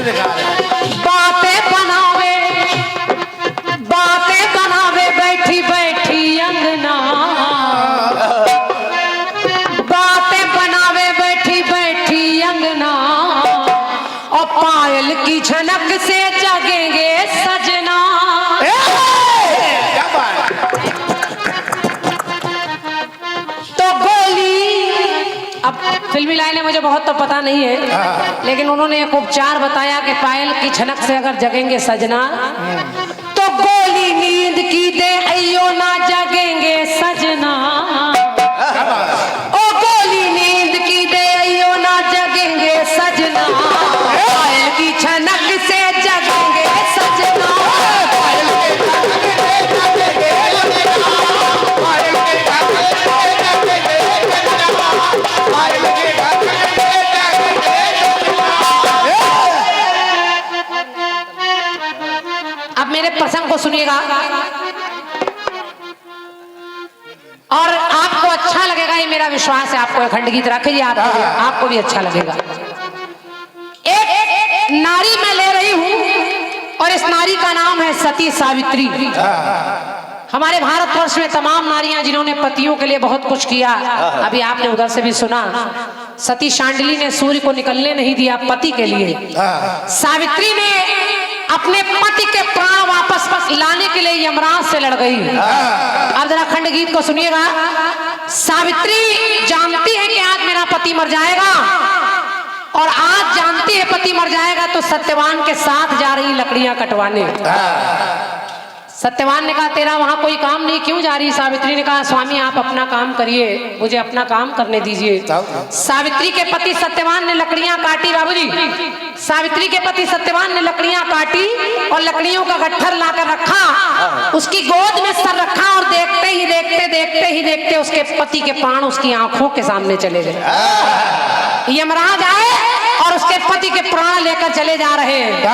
बातें बनावे बैठी बैठी अंगना, बातें बनावे बैठी बैठी अंगना, और पायल की झनक से जगेंगे सजना। तो गोली, अब फिल्मी लाइनें मुझे बहुत तो पता नहीं है, लेकिन उन्होंने एक उपचार बताया कि पायल की झनक से अगर जगेंगे सजना, तो गोली नींद की दे अयो ना जगेंगे सजना। ओ गोली नींद की दे अयो ना जगेंगे सजना, पायल की झनक से जगेंगे सजना। अब मेरे प्रसंग को सुनिएगा और आपको अच्छा लगेगा, ये मेरा विश्वास है। आपको अखंड गीत रखिए, आपको भी अच्छा लगेगा। एक नारी मैं ले रही हूं और इस नारी का नाम है सती सावित्री। हमारे भारतवर्ष में तमाम नारियां जिन्होंने पतियों के लिए बहुत कुछ किया, अभी आपने उधर से भी सुना, सती शांडिली ने सूर्य को निकलने नहीं दिया पति के लिए। सावित्री ने अपने पति के प्राण वापस लाने के लिए यमराज से लड़ गई। अब जरा खंड गीत को सुनिएगा। सावित्री जानती है कि आज मेरा पति मर जाएगा, और आज जानती है पति मर जाएगा, तो सत्यवान के साथ जा रही लकड़ियां कटवाने। सत्यवान ने कहा तेरा वहां कोई काम नहीं, क्यों जा रही? सावित्री ने कहा स्वामी आप अपना काम करिए, मुझे अपना काम करने दीजिए। सावित्री के पति सत्यवान ने लकड़ियां काटी। बाबूजी, सावित्री के पति सत्यवान ने लकड़ियां काटी और लकड़ियों का गट्ठर लाकर रखा, उसकी गोद में सर रखा, और देखते ही देखते उसके पति के प्राण उसकी आंखों के सामने चले गए। यमराज आए और उसके पति के प्राण लेकर चले जा रहे हैं।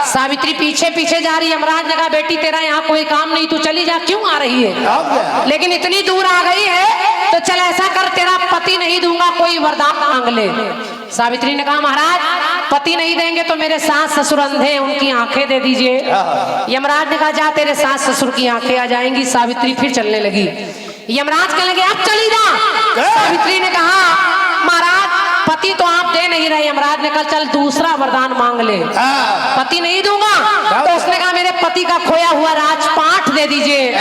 सावित्री पीछे पीछे जा रही है। यमराज ने कहा बेटी तेरा यहाँ कोई काम नहीं, तू चली जा। क्यों आ रही है? लेकिन इतनी दूर आ गई है तो चल ऐसा कर, तेरा पति नहीं दूंगा, कोई वरदान मांग ले। सावित्री ने कहा महाराज पति नहीं देंगे तो मेरे सास ससुर अंधे हैं, उनकी आंखें दे दीजिए। यमराज ने कहा जा तेरे सास ससुर की आंखें आ जाएंगी। सावित्री फिर चलने लगी। यमराज कहने लगे अब चली जा। सावित्री ने कहा महाराज पति तो आप दे नहीं रहे। यमराज ने कहा चल दूसरा वरदान मांग ले। पति नहीं दूंगा तो उसने कहा मेरे पति का खोया हुआ राजपाट दे दीजिए।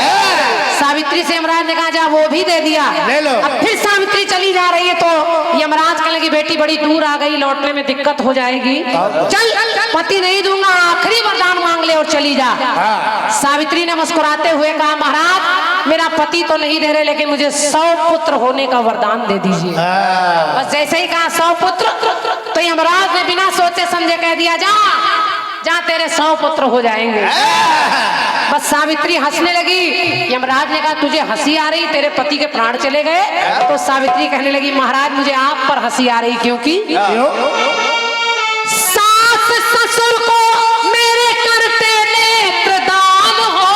सावित्री से यमराज ने कहा जा वो भी दे दिया। अब फिर सावित्री चली जा रही है तो यमराज कहने लगी बेटी बड़ी दूर आ गई, लौटने में दिक्कत हो जाएगी, चल पति नहीं दूंगा, आखिरी वरदान मांग ले और चली जा। सावित्री ने मुस्कुराते हुए कहा महाराज मेरा पति तो नहीं दे रहे, लेकिन मुझे 100 पुत्र होने का वरदान दे दीजिए। बस जैसे ही कहा 100 पुत्र, तो यमराज ने बिना सोचे समझे कह दिया जा जा तेरे 100 पुत्र हो जाएंगे। बस सावित्री हंसने लगी। यमराज ने कहा तुझे हंसी आ रही, तेरे पति के प्राण चले गए? तो सावित्री कहने लगी महाराज मुझे आप पर हंसी आ रही, क्योंकि सास ससुर को मेरे करते नेत्रदान हो।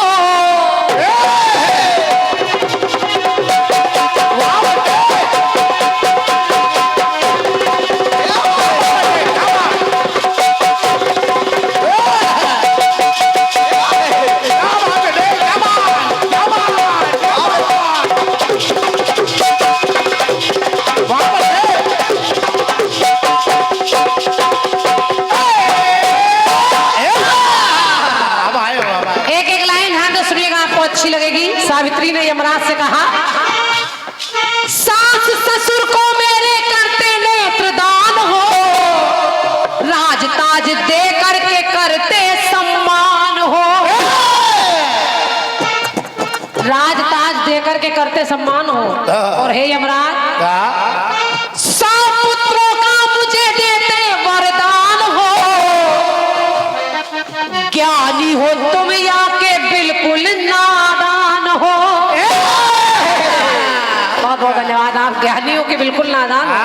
अच्छी लगेगी। सावित्री ने यमराज से कहा सास ससुर को मेरे करते नेत्रदान हो, राज ताज दे करके करते सम्मान हो। राज ताज दे करके करते सम्मान हो। और हे यमराज 100 पुत्रों का मुझे देते वरदान हो। ज्ञानी हो तुम या के बिल्कुल नादान हो। बहुत बहुत धन्यवाद, आप ज्ञानी हो कि बिल्कुल नादान हो।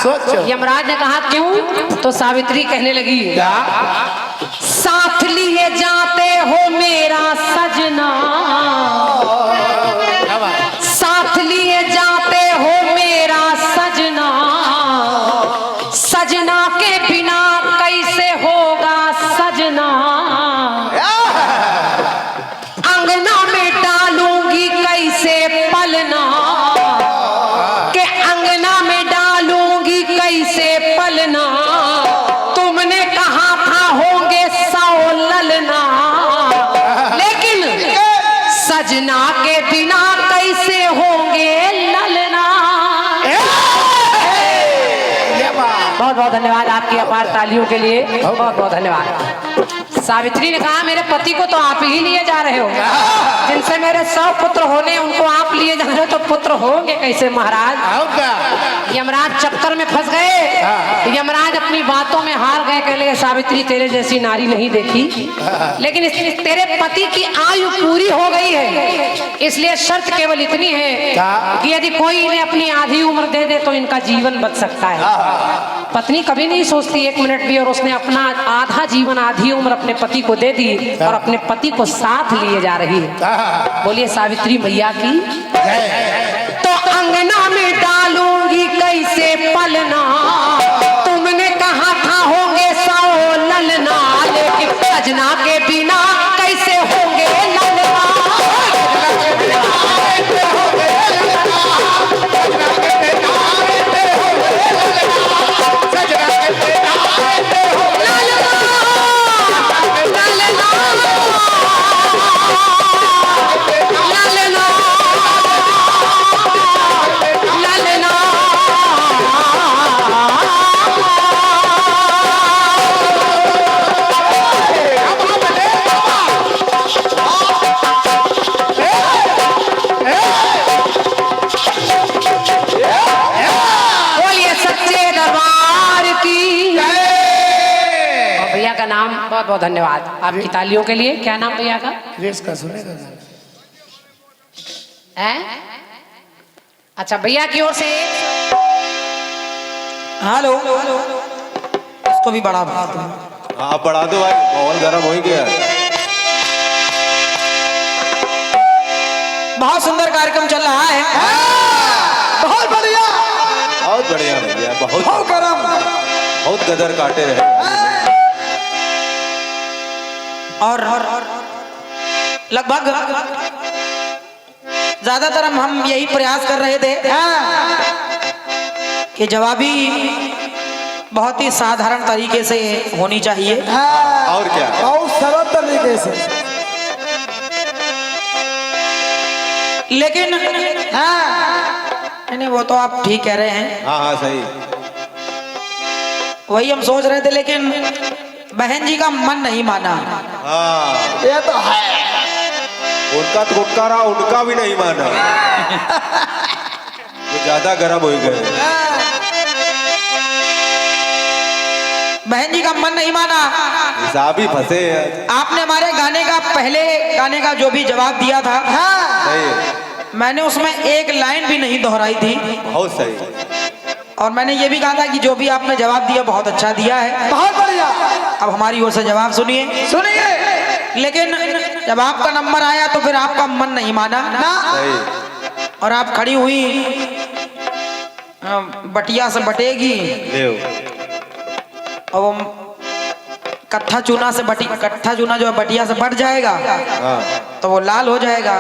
सोचो। यमराज ने कहा क्यों? तो सावित्री कहने लगी साथ लिए जाते हो मेरा सजना, साथ लिए जाते हो मेरा सजना, सजना के बिना कैसे होगा बहुत धन्यवाद आपकी अपार तालियों के लिए, बहुत बहुत धन्यवाद। सावित्री ने कहा मेरे पति को तो आप ही लिए जा रहे हो, जिनसे मेरे 100 पुत्र होने उनको आप लिए जा रहे हो, तो पुत्र होंगे कैसे महाराज। यमराज चक्कर में फंस गए, यमराज अपनी बातों में हार गए, कह लगे सावित्री तेरे जैसी नारी नहीं देखी, लेकिन तेरे पति की आयु पूरी हो गई है, इसलिए शर्त केवल इतनी है कि यदि कोई इन्हें अपनी आधी उम्र दे दे तो इनका जीवन बच सकता है। पत्नी कभी नहीं सोचती 1 मिनट भी, और उसने अपना आधा जीवन आधी उम्र अपने पति को दे दी और अपने पति को साथ लिए जा रही है। बोलिए सावित्री मैया की। तो अंगना में डालूंगी कैसे पलना, तुमने कहा था होंगे 100 ललना, लेकिन सजना के बिना कैसे होंगे ललना। बहुत बहुत धन्यवाद आपकी तालियों के लिए। क्या नाम भैया का? का सुनेगा अच्छा भैया की ओर से हेलो, इसको भी बढ़ा दो। हाँ बढ़ा दो भाई, माहौल गर्म हो ही गया। बहुत सुंदर कार्यक्रम चल रहा है, बहुत बढ़िया, बहुत बढ़िया भैया, बहुत गर्म, बहुत गदर काटे रहे। और लगभग ज्यादातर हम यही प्रयास कर रहे थे कि जवाबी बहुत ही साधारण तरीके से होनी चाहिए, और क्या, बहुत सरल तरीके से। लेकिन नहीं, वो तो आप ठीक कह रहे हैं। हाँ हाँ सही, वही हम सोच रहे थे, लेकिन बहन जी का मन नहीं माना। हाँ ये तो है, उनका तो गुटकारा उनका भी नहीं माना, वो ज्यादा गर्म हो गए। बहन जी का मन नहीं माना, हिसाब ही फंसे हैं। आपने हमारे गाने का, पहले गाने का जो भी जवाब दिया था, सही है, मैंने उसमें एक लाइन भी नहीं दोहराई थी। बहुत सही। और मैंने ये भी कहा था कि जो भी आपने जवाब दिया बहुत अच्छा दिया है, बहुत बढ़िया। अब हमारी ओर से जवाब सुनिए। लेकिन जब आपका नंबर आया तो फिर आपका मन नहीं माना सही। और आप खड़ी हुई बटिया से बटेगी, और वो कत्था चूना से कत्था चूना जो बटिया से बट जाएगा, तो वो लाल हो जाएगा।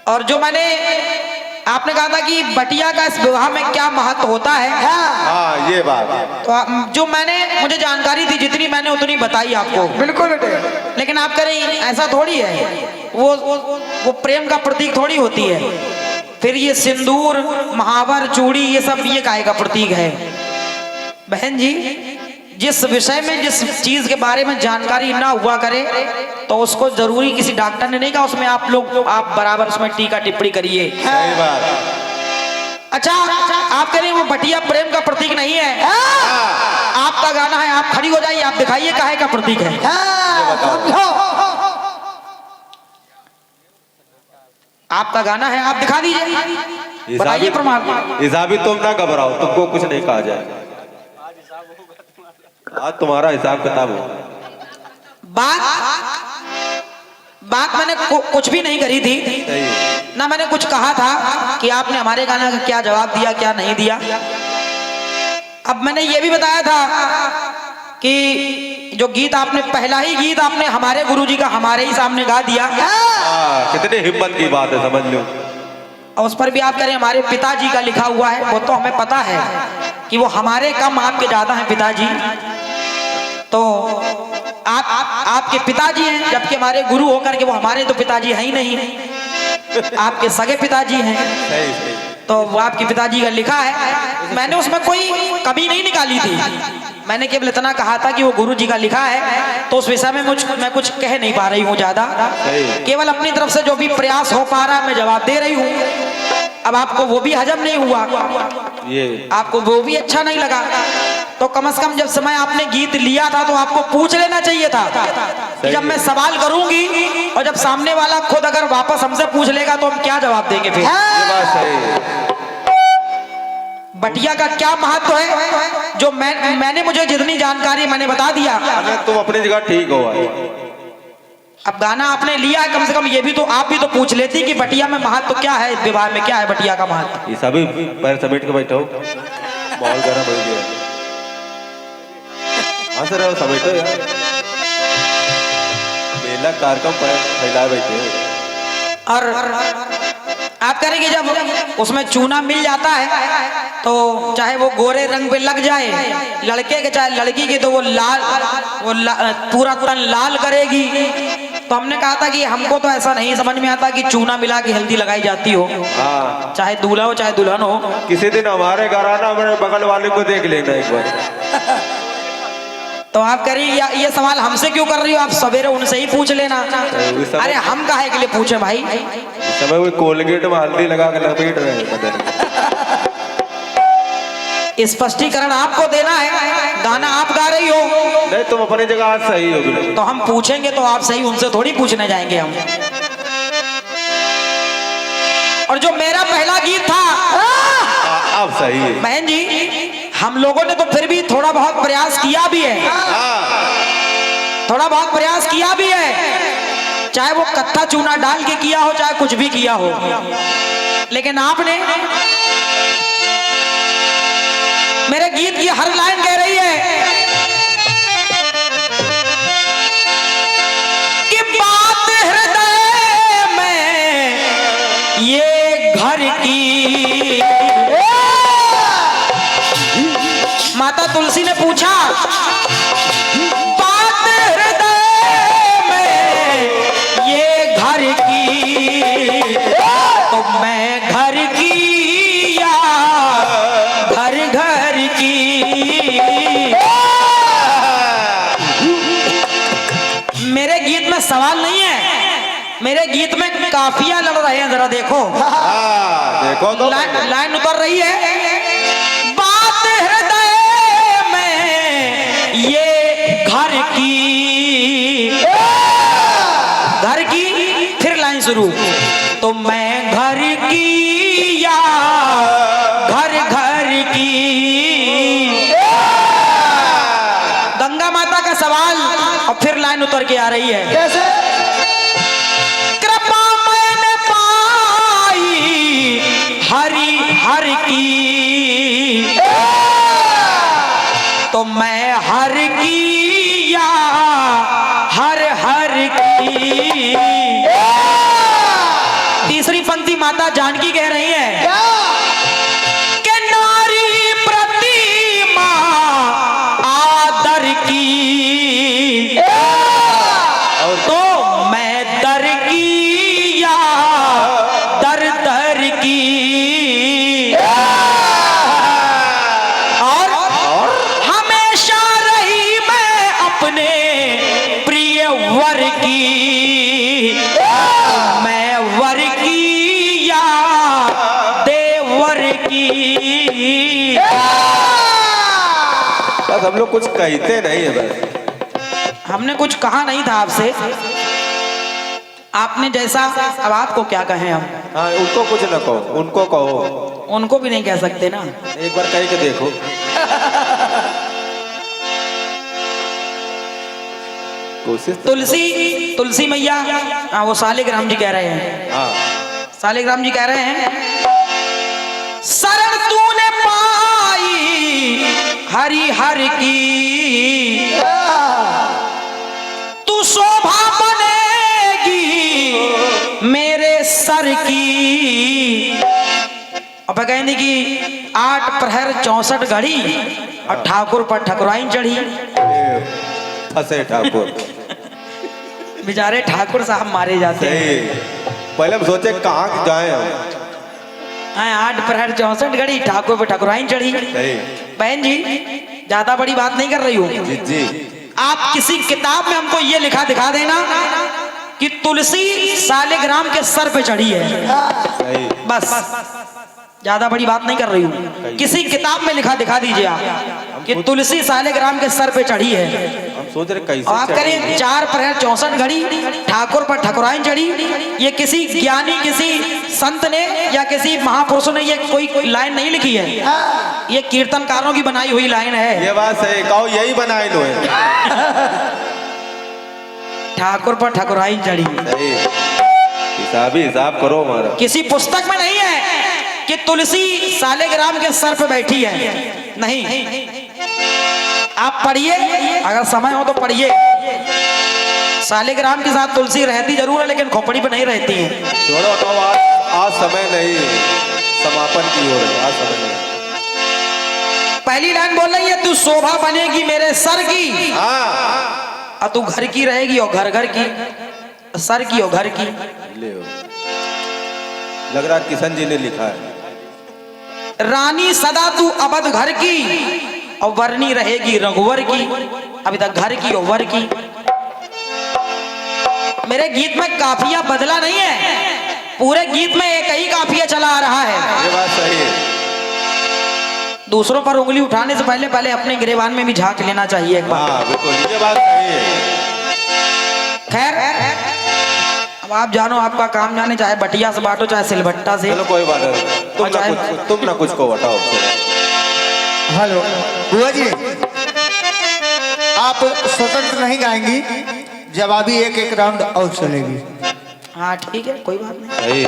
और जो मैंने आपने कहा था कि बटिया का इस विवाह में क्या महत्व होता है, हाँ ये बात, तो जो मुझे जानकारी थी जितनी मैंने उतनी बताई आपको। बिल्कुल बेटे, लेकिन आप कह रही ऐसा थोड़ी है, वो प्रेम का प्रतीक थोड़ी होती है। फिर ये सिंदूर, महावर, चूड़ी, ये सब ये काहे का प्रतीक है। बहन जी, जिस विषय में, जिस चीज के बारे में जानकारी ना हुआ करे तो उसको जरूरी किसी डॉक्टर ने नहीं कहा उसमें आप बराबर उसमें टीका टिप्पणी करिए। सही बात। अच्छा, आप कह रहे हैं वो बटिया प्रेम का प्रतीक नहीं है। आपका गाना है, आप खड़ी हो जाइए, आप दिखाइए काहे का प्रतीक है। आपका गाना है, आप दिखा दीजिए, बताइए प्रमाण। हिसाबी तुम ना घबराओ, तुमको कुछ नहीं कहा जाएगा, आज तुम्हारा हिसाब किताब हो। बात मैंने कुछ भी नहीं करी थी, ना मैंने कुछ कहा था कि आपने हमारे गाना का क्या जवाब दिया, क्या नहीं दिया। अब मैंने ये भी बताया था कि जो गीत आपने, पहला ही गीत आपने हमारे गुरुजी का हमारे ही सामने गा दिया। कितनी हिम्मत की बात है, समझ लो। और उस पर भी आप कह रहे हैं हमारे पिताजी का लिखा हुआ है, वो तो हमें पता है कि वो हमारे कम आपके ज्यादा हैं पिताजी। तो आपके पिताजी हैं, जबकि हमारे गुरु होकर के वो हमारे तो पिताजी हैं ही नहीं, आपके सगे पिताजी हैं। तो वो आपके पिताजी का लिखा है। मैंने उसमें कोई कमी नहीं निकाली थी। मैंने केवल इतना कहा था कि वो गुरु जी का लिखा है, तो उस विषय में मैं कुछ कह नहीं पा रही हूँ ज्यादा। केवल अपनी तरफ से जो भी प्रयास हो पा रहा है मैं जवाब दे रही हूँ। अब आपको वो भी हजम नहीं हुआ, आपको वो भी अच्छा नहीं लगा, तो कम से कम जब समय आपने गीत लिया था तो आपको पूछ लेना चाहिए था कि जब मैं सवाल करूंगी और जब सामने वाला खुद अगर वापस हमसे पूछ लेगा तो हम क्या जवाब देंगे फिर। बटिया का क्या महत्व है जो मैंने मुझे जितनी जानकारी मैंने बता दिया। तुम अपनी जगह ठीक हो भाई। अब गाना आपने लिया है, कम से कम ये भी तो आप भी तो पूछ लेती कि बटिया में महत्व क्या है, विवाह में क्या है बटिया का महत्व। ये सभी पैर समेट के बैठो, माहौल गर्म हो गया। हाँ सर समेटो यार, मेला कार्यक्रम फैलाए बैठे हो। और आप करेंगे जब उसमें चूना मिल जाता है तो चाहे वो गोरे रंग पे लग जाए लड़के के चाहे लड़की के, तो वो पूरा तन लाल करेगी। तो हमने कहा था कि हमको तो ऐसा नहीं समझ में आता कि चूना मिला के हल्दी लगाई जाती हो। हाँ। चाहे दूल्हा हो चाहे दुल्हन हो। किसी दिन हमारे घर आना, हमारे बगल वाले को देख लेना एक बार। तो आप कह रही ये सवाल हमसे क्यों कर रही हो, आप सवेरे उनसे ही पूछ लेना। अरे हम काहे के लिए पूछे भाई। समय वो कोलगेट में हल्दी लगा के लपेट रहे हैं। स्पष्टीकरण आपको देना है, गाना आप गा रही हो। नहीं तुम अपनी जगह आज सही हो बिल्कुल। तो हम पूछेंगे तो आप सही, उनसे थोड़ी पूछने जाएंगे हम। और जो मेरा पहला गीत था अब सही है बहन जी, हम लोगों ने तो फिर भी थोड़ा बहुत प्रयास किया भी है, थोड़ा बहुत प्रयास किया भी है, चाहे वो कत्था चूना डाल के किया हो चाहे कुछ भी किया हो। लेकिन आपने मेरे गीत की हर लाइन कह रही है कि बात हृदय में ये घर की। माता तुलसी ने पूछा बात हृदय में ये घर की, तो मैं घर की या घर घर की। मेरे गीत में सवाल नहीं है, मेरे गीत में काफिया लड़ रहे हैं। जरा देखो, देखो तो लाइन उतर रही है। बात हृदय में ये घर की, घर की, फिर लाइन शुरू। तो मैं घर की या घर घर की। गंगा माता का सवाल और फिर लाइन उतर के आ रही है। कैसे? कृपा मैंने पाई हरि हर की, तो मैं हर की या हर हर की। तीसरी पंक्ति माता जानकी कह रही है कि नारी प्रतिमा आदर की, तो मैं दर की या दर दर की। और हमेशा रही मैं अपने प्रिय वर की, मैं वर की या देवर की। बस हम लोग कुछ कहते नहीं है बस। हमने कुछ कहा नहीं था आपसे, आपने जैसा, अब आपको क्या कहें हम। हाँ उनको कुछ न कहो, उनको कहो। उनको भी नहीं कह सकते ना। एक बार कह के देखो। कोशिश तो तुलसी मैया, हाँ वो सालिग्राम जी कह रहे हैं। हाँ सालिग्राम जी कह रहे हैं शरण तूने पाई हरि हर की, तू शोभा बनेगी मेरे सर की। अब कहने की 8 प्रहर 64 घड़ी और ठाकुर पर ठकुराइन चढ़ी। फंसे ठाकुर। बेचारे ठाकुर साहब मारे जाते हैं। सही। पहले हम सोचे कहाँ जाए हम। 8 प्रहर 64 घड़ी ठाकुर पे ठाकुराइन चढ़ी। सही। बहन जी ज्यादा बड़ी बात नहीं कर रही हूँ। जी जी। आप किसी किताब में हमको ये लिखा दिखा देना कि तुलसी सालिग्राम के सर पे चढ़ी है, सही। बस। ज्यादा बड़ी बात नहीं कर रही हूँ। किसी किताब में लिखा दिखा दीजिए आप कि तुलसी सालिग्राम के सर पे चढ़ी है। हम सोच रहे कैसे और आप करें चढ़ेगी? 4 प्रहर 64 घड़ी ठाकुर पर ठाकुराइन चढ़ी। ये किसी ज्ञानी किसी संत ने या किसी महापुरुष ने ये कोई लाइन नहीं लिखी है, ये कीर्तनकारों की बनाई हुई लाइन है। ये बात सही कहो, यही बनाए लो है। ठाकुर पर ठाकुराइन चढ़ी। सही। हिसाब करो हमारा। किसी पुस्तक में नहीं है कि तुलसी सालिग्राम के सर पे बैठी है, नहीं। आप पढ़िए, अगर समय हो तो पढ़िए। सालिग्राम के साथ तुलसी रहती जरूर है, लेकिन खोपड़ी पे नहीं रहती है। छोड़ो तो आज समय नहीं, समापन की ओर आज समय नहीं। पहली लाइन बोल रही है, तू शोभा बनेगी मेरे सर की, हाँ। और तू घर की रहेगी और घर की, सर की और घर की। ले हो। लग रहा किशन जी ने लिखा है। रानी सदा तू अबध घर की और वरनी रहेगी रघुवर की। अभी तक घर की और वर की। मेरे गीत में काफिया बदला नहीं है, पूरे गीत में एक ही काफिया चला आ रहा है। ये बात सही है। दूसरों पर उंगली उठाने से पहले अपने गिरेबान में भी झांक लेना चाहिए एक बार। हाँ बिल्कुल, ये बात सही है। खैर अब आप जानो, आपका काम जाने, चाहे बटिया से बांटो चाहे सिलबट्टा से। चलो कोई बात नहीं, तुम ना कुछ को बताओ। हेलो बुआ जी, आप स्वतंत्र नहीं गाएंगी, जवाबी एक राउंड और चलेगी। हाँ ठीक है, कोई बात नहीं। सही।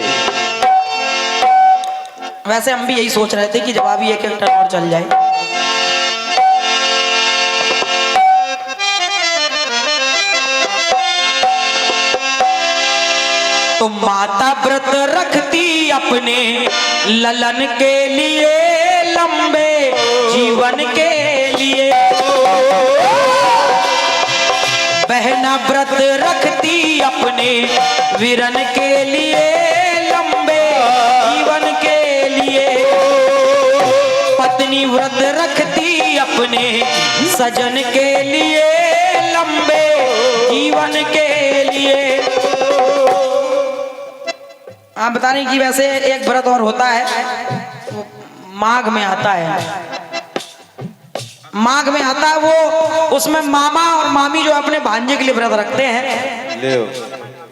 वैसे हम भी यही सोच रहे थे कि जवाबी एक टर्न और चल जाए। तो माता व्रत रखती अपने ललन के लिए, लंबे जीवन के लिए। बहना व्रत रखती अपने वीरन के लिए, लंबे जीवन के लिए। पत्नी व्रत रखती अपने सजन के लिए, लंबे जीवन के लिए। आप बता रही कि वैसे एक व्रत और होता है, वो माघ में आता है। माघ में आता है वो, उसमें मामा और मामी जो अपने भांजे के लिए व्रत रखते हैं। ले हो।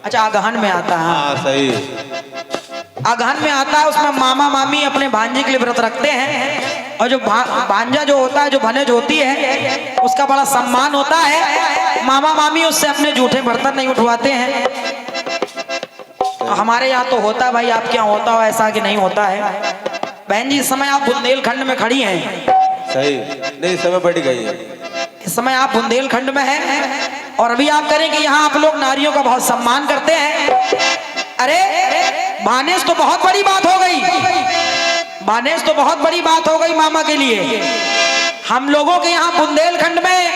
अच्छा अगहन में आता है। हाँ सही। अगहन में आता है, उसमें मामा मामी अपने भांजे के लिए व्रत रखते हैं। और जो भांजा जो होता है, जो भनेज होती है, उसका बड़ा सम्मान होता है। मामा मामी उससे अपने जूठे बर्तन नहीं उठवाते हैं। हमारे यहाँ तो होता है भाई, आपके यहाँ होता हो ऐसा कि नहीं होता है? बहन जी इस समय आप बुंदेलखंड में खड़ी हैं। सही। नहीं समय बढ़ गई है। इस समय आप बुंदेलखंड में हैं और अभी आप करें कि यहाँ आप लोग नारियों का बहुत सम्मान करते हैं। अरे भानेज तो बहुत बड़ी बात हो गई, भानेज तो बहुत बड़ी बात हो गई मामा के लिए। हम लोगों के यहाँ बुंदेलखंड में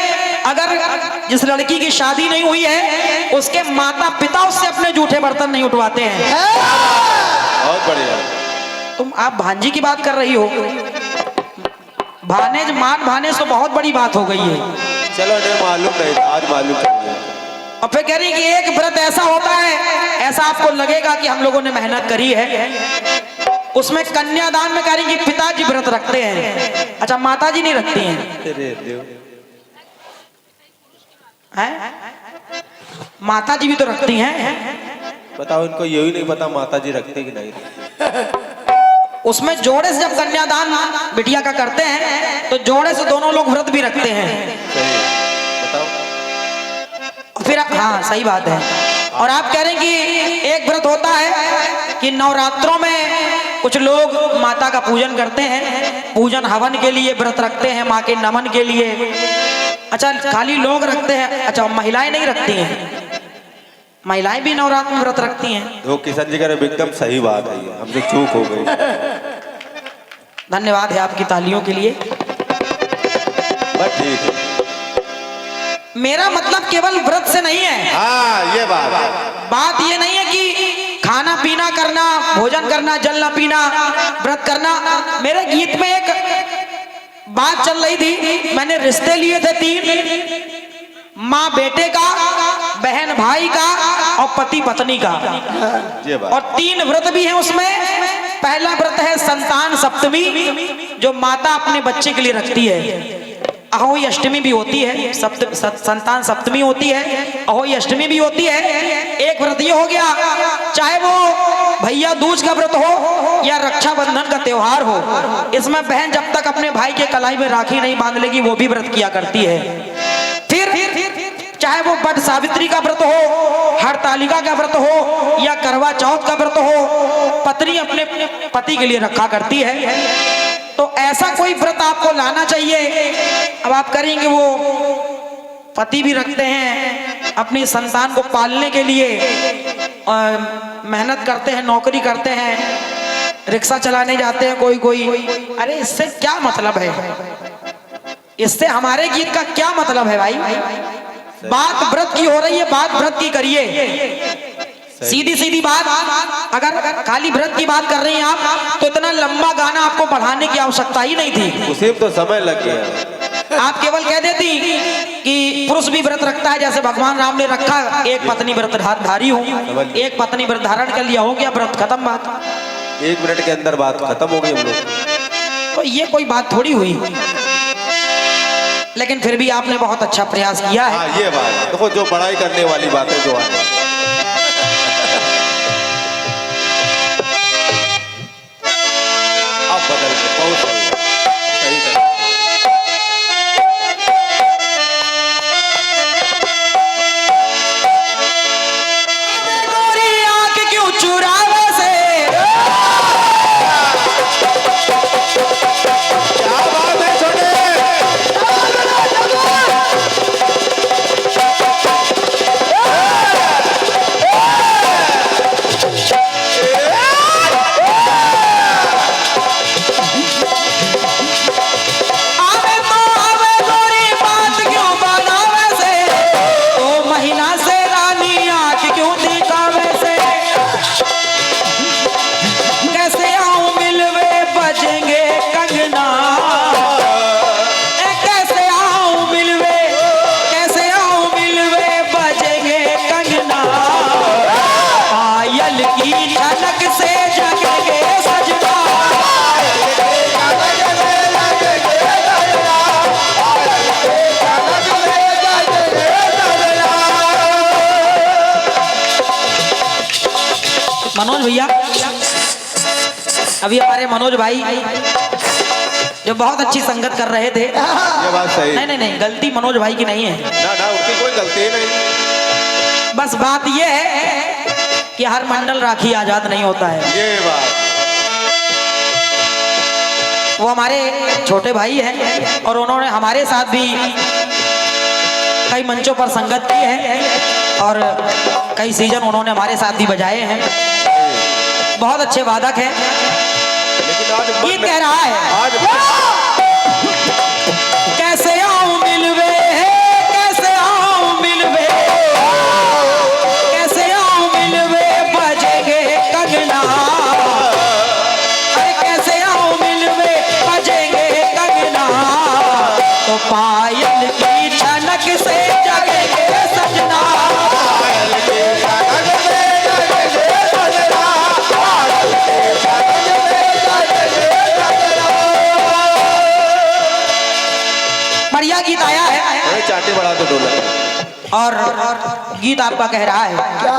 अगर जिस लड़की की शादी नहीं हुई है, उसके माता पिता उससे अपने जूठे बर्तन नहीं उठवाते हैं। बहुत बढ़िया। तुम आप भांजी की बात कर रही हो, भानेज मान भानेज तो बहुत बड़ी बात हो गई है। चलो नहीं मालूम नहीं, आज मालूम चल गया। और फिर कह रही कि एक व्रत ऐसा होता है, ऐसा आपको लगेगा कि हम लोगों ने मेहनत करी है। उसमें कन्यादान में कह रही कि पिताजी व्रत रखते हैं। अच्छा माताजी नहीं रखती हैं? माताजी भी तो रखती हैं। बताओ इनको यही नहीं पता माताजी रखते कि नहीं रखते। उसमें जोड़े से जब कन्यादान बिटिया का करते हैं तो जोड़े से दोनों लोग व्रत भी रखते हैं। सही। बताओ। फिर हाँ सही बात है। और आप कह रहे हैं कि एक व्रत होता है कि नवरात्रों में कुछ लोग माता का पूजन करते हैं, पूजन हवन के लिए व्रत रखते हैं, माँ के नमन के लिए। अच्छा खाली लोग रखते हैं, अच्छा महिलाएं नहीं रखती हैं? महिलाएं भी नवरात्र में व्रत रखती हैं। तो किशन जी कह रहे एकदम सही बात है, ये हमसे चूक हो गई। धन्यवाद है आपकी तालियों के लिए। बस ठीक है। मेरा मतलब केवल व्रत से नहीं है। हाँ ये बात ये नहीं है कि खाना पीना करना, भोजन करना, जल न पीना, व्रत करना। मेरे गीत में एक बात चल रही थी, मैंने रिश्ते लिए थे 3, माँ बेटे का, बहन भाई का और पति पत्नी का, ये बात। और 3 व्रत भी हैं उसमें। पहला व्रत है संतान सप्तमी, जो माता अपने बच्चे के लिए रखती है। अहोई अष्टमी भी होती है, संतान सप्तमी होती है, अहोई अष्टमी भी होती है। एक व्रत ये हो गया, चाहे वो भैया दूज का व्रत हो या रक्षाबंधन का त्योहार हो, इसमें बहन जब तक अपने भाई के कलाई में राखी नहीं बांध लेगी वो भी व्रत किया करती है। फिर चाहे वो बट सावित्री का व्रत हो, हरतालिका का व्रत हो या करवा चौथ का व्रत हो, पत्नी अपने पति के लिए रखा करती है। तो ऐसा कोई व्रत आपको लाना चाहिए। अब आप करेंगे, वो पति भी रखते हैं अपनी संतान को पालने के लिए, मेहनत करते हैं, नौकरी करते हैं, रिक्शा चलाने जाते हैं कोई। अरे इससे क्या मतलब है? इससे हमारे गीत का क्या मतलब है भाई? बात व्रत की हो रही है, बात व्रत की करिए। सीधी बात। अगर खाली व्रत की बात कर रही हैं आप, तो इतना लंबा गाना आपको बढ़ाने की आवश्यकता ही नहीं थी। उसी में तो समय लग गया। आप केवल कह देती कि पुरुष भी व्रत रखता है, जैसे भगवान राम ने रखा, एक पत्नी व्रतधारी हूँ, एक पत्नी व्रत धारण कर लिया, हो गया व्रत खत्म। बात 1 मिनट के अंदर बात खत्म हो गई हम लोग। तो ये कोई बात थोड़ी हुई। लेकिन फिर भी आपने बहुत अच्छा प्रयास किया है। हाँ, ये बात देखो, जो बड़ाई करने वाली बातें जो है। अब बदल के बहुत सही है। गोरी आंख क्यों चुरावे से, क्या बात है छोटे। मनोज भैया, अभी हमारे मनोज भाई जो बहुत अच्छी संगत कर रहे थे। ये बात सही। नहीं, गलती मनोज भाई की नहीं है। ना उनकी कोई गलती नहीं। बस बात यह है कि हर मंडल राखी आजाद नहीं होता है। ये बात। वो हमारे छोटे भाई हैं और उन्होंने हमारे साथ भी कई मंचों पर संगत की है और कई सीजन उन्होंने हमारे साथ भी बजाए हैं। बहुत अच्छे वादक हैं। लेकिन आज गीत कह रहा है, आज कैसे आऊं मिलवे, कैसे आऊं मिलवे, कैसे आऊं मिलवे, बजेंगे कंगना। अरे कैसे आऊं मिलवे, बजेंगे कंगना, तो पायल की छनक से जगेंगे सजना। बढ़िया गीत आया है। चाटे बढ़ा दो डोला। और गीत आपका कह रहा है क्या?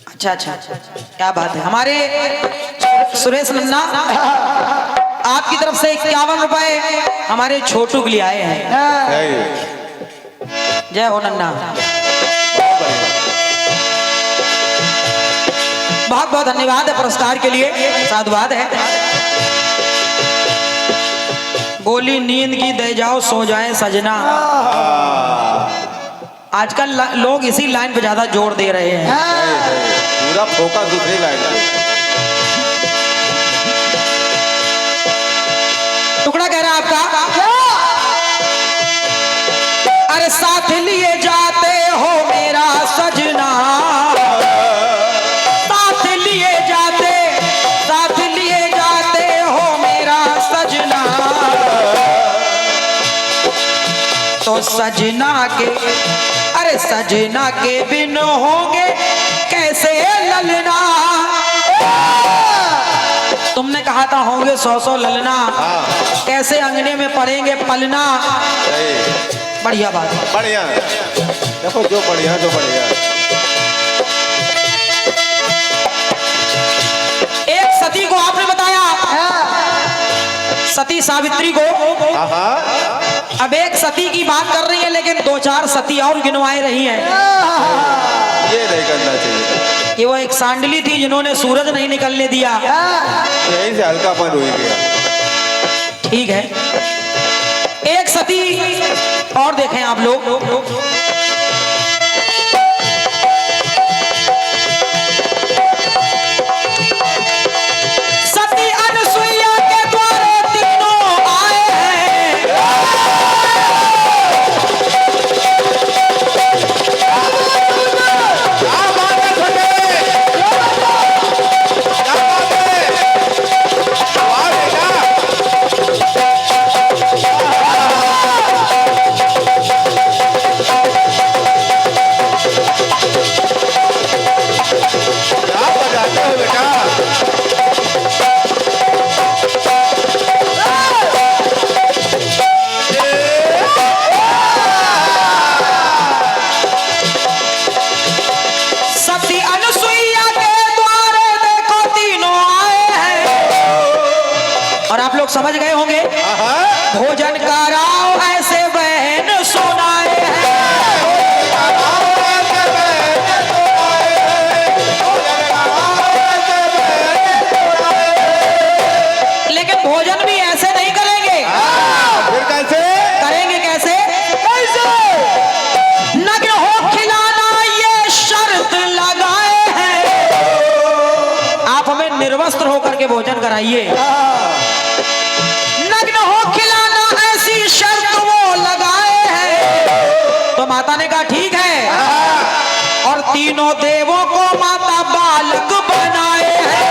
अच्छा, क्या बात है। हमारे सुरेश नन्ना आपकी तरफ से 51 रुपए हमारे छोटू के लिए आए हैं। जय हो नन्ना। बहुत बहुत धन्यवाद है पुरस्कार के लिए, साधुवाद है। बोली नींद की दे जाओ सो जाए सजना। आजकल लोग इसी लाइन पे ज्यादा जोर दे रहे हैं। पूरा फोकस दूसरी लाइन पे। टुकड़ा कह रहा है आपका सजना के, अरे सजना के बिन होंगे कैसे ललना। तुमने कहा था होंगे 100 ललना, कैसे अंगने में पड़ेंगे पलना। बढ़िया बात है, बढ़िया। देखो जो बढ़िया जो बढ़िया। एक सती को आपने बताया, सती सावित्री को। अब एक सती की बात कर रही है, लेकिन 2-4 सती और गिनवाए रही हैं। ये नहीं करना चाहिए। कि वो एक सांडली थी जिन्होंने सूरज नहीं निकलने दिया। यहीं से हल्कापन हो गया। ठीक है, एक सती और देखें आप लोग। सती अनसुईया के द्वारे तीनों आए हैं। समझ गए होंगे, भोजन कराओ ऐसे बहन सुनाए हैं। लेकिन भोजन भी ऐसे नहीं करेंगे। फिर कैसे करेंगे? कैसे? नग्न हो खिलाना ये शर्त लगाए हैं। आप हमें निर्वस्त्र होकर के भोजन कराइए। नग्न हो खिलाना ऐसी शर्त वो लगाए हैं। तो माता ने कहा ठीक है, और तीनों देवों को माता बालक बनाए हैं।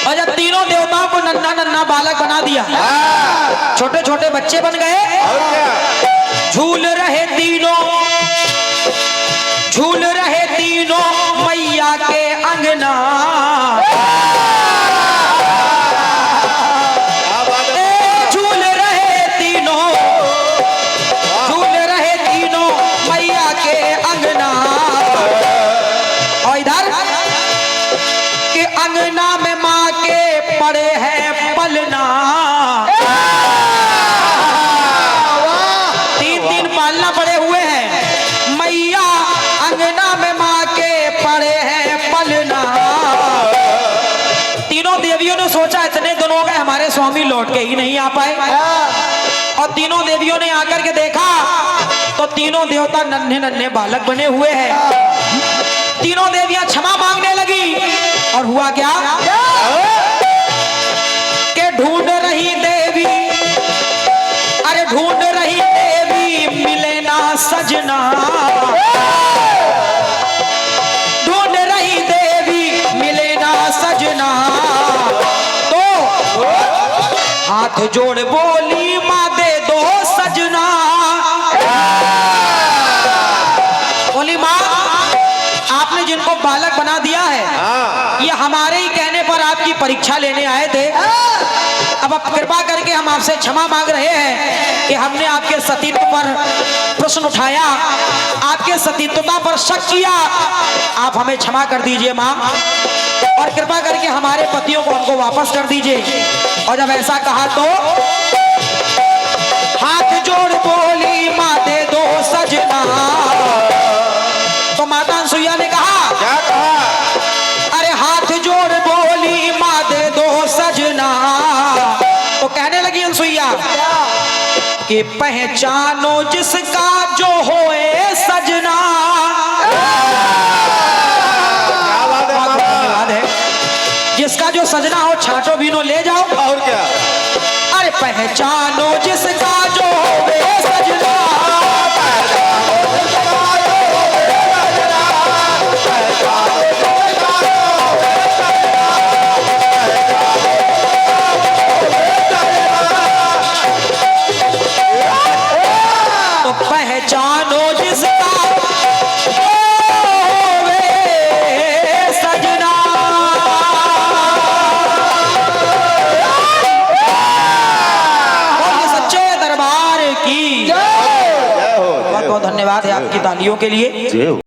और जब तीनों देवताओं को नन्ना नन्ना बालक बना दिया, छोटे छोटे बच्चे बन गए। झूल रहे तीनों, झूल रहे तीनों मैया के अंगना। झूल रहे तीनों, झूल रहे तीनों मैया के अंगना। और इधर के अंगना में माँ के पड़े हैं पलना। 3-3 पालना पड़े हुए हैं। मैया अंगना में माँ के पड़े हैं पलना। तीनों देवियों ने सोचा इतने दिन हो गए हमारे स्वामी लौट के ही नहीं आ पाए। और तीनों देवियों ने आकर के देखा तो तीनों देवता नन्हे नन्हे बालक बने हुए हैं। तीनों देवियां क्षमा मांगने लगी। और हुआ क्या कि ढूंढ रही देवी, अरे ढूंढ रही देवी मिले ना सजना। ढूंढ रही देवी मिले ना सजना। तो हाथ जोड़ बोली माँ दे दो सजना। बोली माँ आपने जिनको बालक बना दिया है, ये हमारे ही कहने पर आपकी परीक्षा लेने आए थे। अब आप कृपा करके हम आपसे क्षमा मांग रहे हैं कि हमने आपके सतीत्व पर प्रश्न उठाया, आपके सतीत्वता पर शक किया। आप हमें क्षमा कर दीजिए माँ, और कृपा करके हमारे पतियों को हमको वापस कर दीजिए। और जब ऐसा कहा तो हाथ जोड़ बोली माँ दे दो सजना। तो माता अनसुईया ने कहा, क्या कहा? अरे हाथ जोड़ बोली माँ दे दो सजना। तो कहने लगी अनसुईया कि पहचानो जिसका जो होए सजना। क्या बात है बहुत मामा? धन्यवाद है। जिसका जो सजना हो छाटो बीनो ले जाओ। और क्या? अरे पहचानो जिसका जो होए सजना। तालियों के लिए। जय हो।